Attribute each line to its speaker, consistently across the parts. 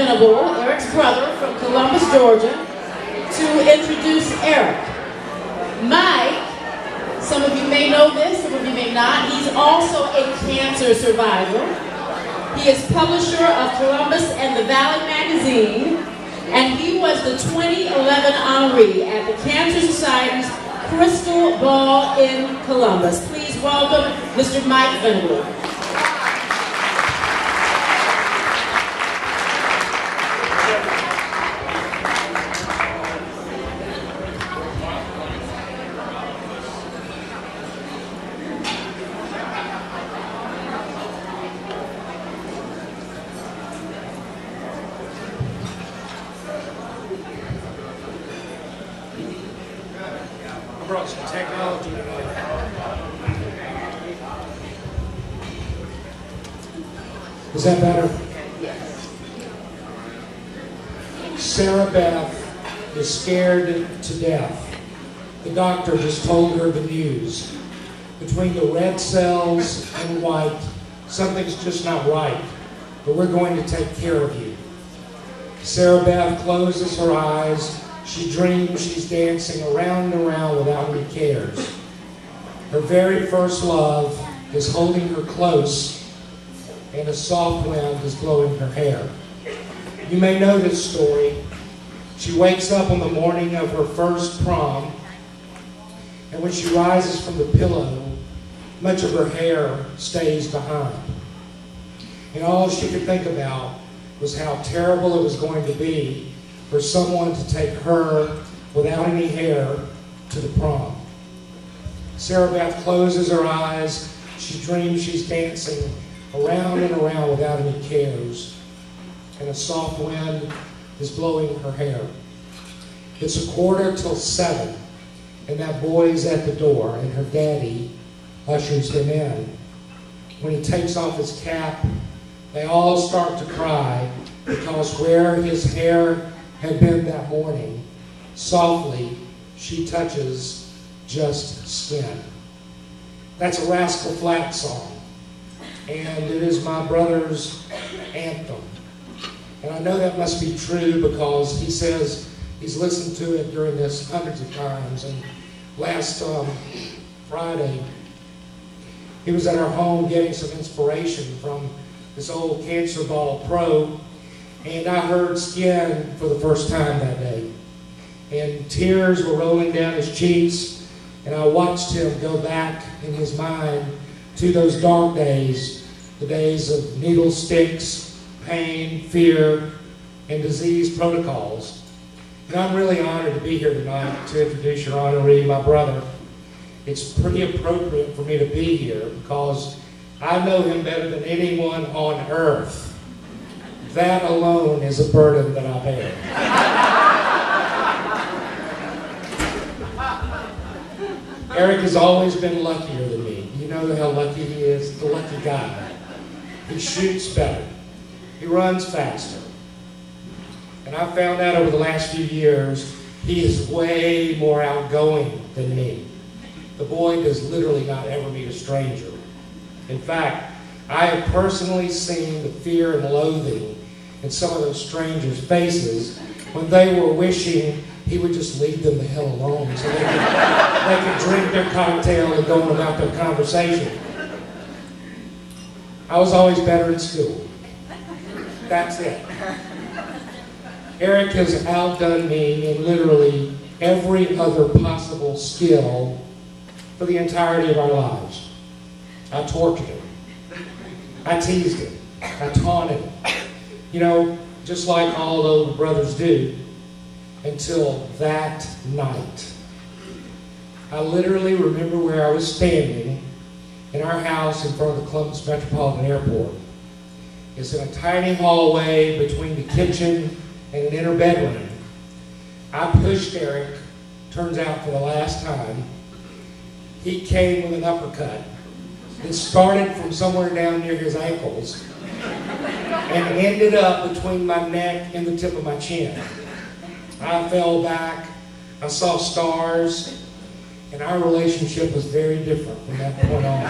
Speaker 1: Venable, Eric's brother from Columbus, Georgia, to introduce Eric. Mike, some of you may know this, some of you may not, he's also a cancer survivor. He is publisher of Columbus and the Valley magazine, and he was the 2011 honoree at the Cancer Society's Crystal Ball in Columbus. Please welcome Mr. Mike Venable.
Speaker 2: Brought some technology today. Is that better? Yes. Sarah Beth is scared to death. The doctor just told her the news. Between the red cells and white, something's just not right, but we're going to take care of you. Sarah Beth closes her eyes. She dreams she's dancing around and around without any cares. Her very first love is holding her close, and a soft wind is blowing her hair. You may know this story. She wakes up on the morning of her first prom, and when she rises from the pillow, much of her hair stays behind. And all she could think about was how terrible it was going to be for someone to take her without any hair to the prom. Sarah Beth closes her eyes. She dreams she's dancing around and around without any cares, and a soft wind is blowing her hair. It's 7:15, and that boy's at the door, and her daddy ushers him in. When he takes off his cap, they all start to cry, because where his hair had been that morning, softly she touches just skin. That's a Rascal Flatts song, and it is my brother's anthem. And I know that must be true because he says he's listened to it during this hundreds of times. And last Friday, he was at our home getting some inspiration from this old Cancer Ball pro. And I heard Skin for the first time that day. And tears were rolling down his cheeks, and I watched him go back in his mind to those dark days, the days of needle sticks, pain, fear, and disease protocols. And I'm really honored to be here tonight to introduce your honoree, my brother. It's pretty appropriate for me to be here because I know him better than anyone on earth. That alone is a burden that I bear. Eric has always been luckier than me. You know how lucky he is, the lucky guy. He shoots better. He runs faster. And I found out over the last few years, he is way more outgoing than me. The boy does literally not ever meet a stranger. In fact, I have personally seen the fear and loathing in some of those strangers' faces when they were wishing he would just leave them the hell alone so they could drink their cocktail and go on about their conversation. I was always better in school. That's it. Eric has outdone me in literally every other possible skill for the entirety of our lives. I tortured him. I teased him. I taunted him. You know, just like all older brothers do, until that night. I literally remember where I was standing in our house in front of the Columbus Metropolitan Airport. It's in a tiny hallway between the kitchen and an inner bedroom. I pushed Eric, turns out for the last time. He came with an uppercut. It started from somewhere down near his ankles and ended up between my neck and the tip of my chin. I fell back, I saw stars, and our relationship was very different from that point on.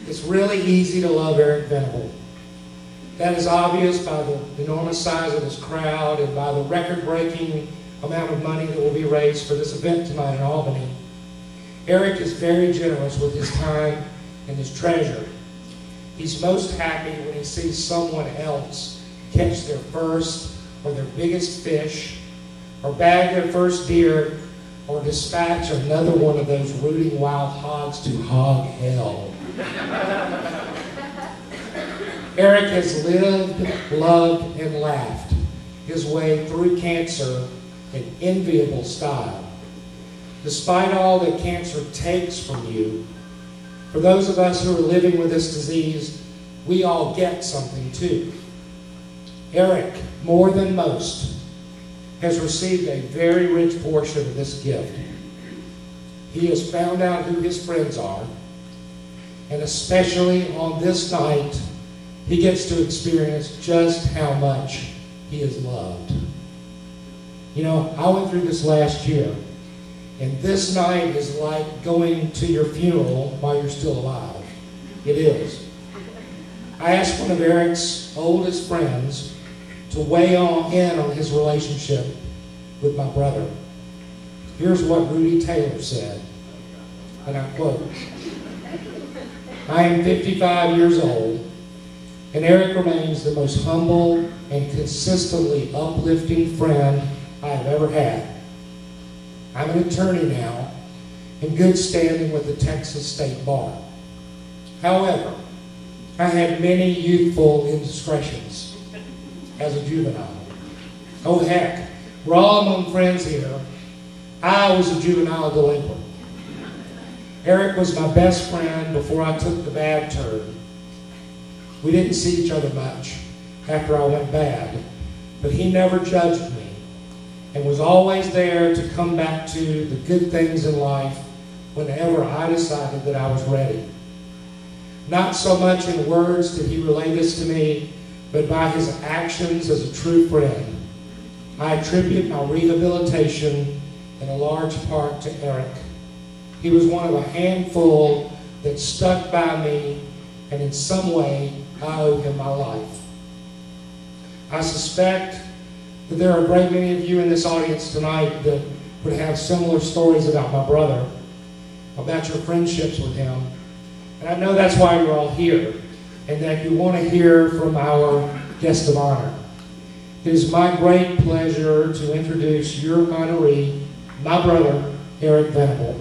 Speaker 2: It's really easy to love Eric Venable. That is obvious by the enormous size of this crowd and by the record-breaking amount of money that will be raised for this event tonight in Albany. Eric is very generous with his time and his treasure. He's most happy when he sees someone else catch their first or their biggest fish, or bag their first deer, or dispatch another one of those rooting wild hogs to hog hell. Eric has lived, loved, and laughed his way through cancer in enviable style. Despite all that cancer takes from you, for those of us who are living with this disease, we all get something too. Eric, more than most, has received a very rich portion of this gift. He has found out who his friends are, and especially on this night, he gets to experience just how much he is loved. You know, I went through this last year, and this night is like going to your funeral while you're still alive. It is. I asked one of Eric's oldest friends to weigh in on his relationship with my brother. Here's what Rudy Taylor said, and I quote, "I am 55 years old, and Eric remains the most humble and consistently uplifting friend I have ever had. I'm an attorney now, in good standing with the Texas State Bar. However, I had many youthful indiscretions as a juvenile. Oh heck, we're all among friends here. I was a juvenile delinquent. Eric was my best friend before I took the bad turn. We didn't see each other much after I went bad, but he never judged me and was always there to come back to the good things in life whenever I decided that I was ready. Not so much in words did he relay this to me, but by his actions as a true friend. I attribute my rehabilitation in a large part to Eric. He was one of a handful that stuck by me, and in some way, I owe him my life. I suspect that there are a great many of you in this audience tonight that would have similar stories about my brother, about your friendships with him. And I know that's why you're all here, and that you want to hear from our guest of honor. It is my great pleasure to introduce your honoree, my brother, Eric Venable.